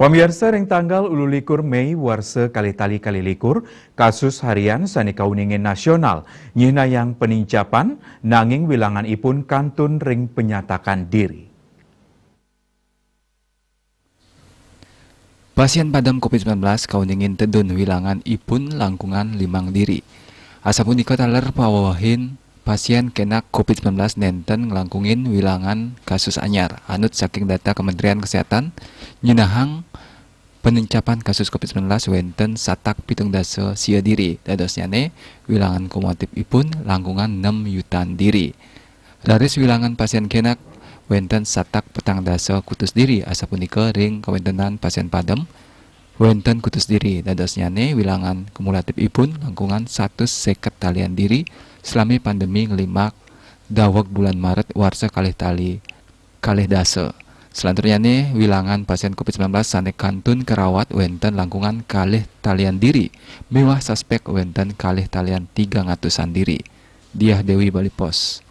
Pemirsa ring tanggal 21 Mei warsa kali-tali kali-likur kasus harian sani kauningin nasional nyina yang penincapan nanging wilangan ipun kantun ring penyatakan diri. Pasien padam COVID-19 kauningin tedun wilangan ipun langkungan limang diri. Asapunika taler pawawahin pasien kena COVID-19 nenten ngelangkungin wilangan kasus anyar. Anut saking data Kementerian Kesehatan, nyinahang penencapan kasus COVID-19 wenten satak pitung dasa sia diri. Dadosnyane wilangan kumulatif ipun langkungan 6 yutan diri. Laris wilangan pasien kena wenten satak petang dasa kutus diri. Asapunika ring kawentenan pasien padem wenten kutus diri. Dadosnyane wilangan kumulatif ipun langkungan 150 talian diri selama pandemi ngelimak daweg bulan Maret warsa kalih dasa. Selanjutnya wilangan pasien COVID-19 sane kantun kerawat wenten langkungan kalih talian diri. Mewah suspek wenten kalih talian 300-an diri. Diah Dewi Bali Pos.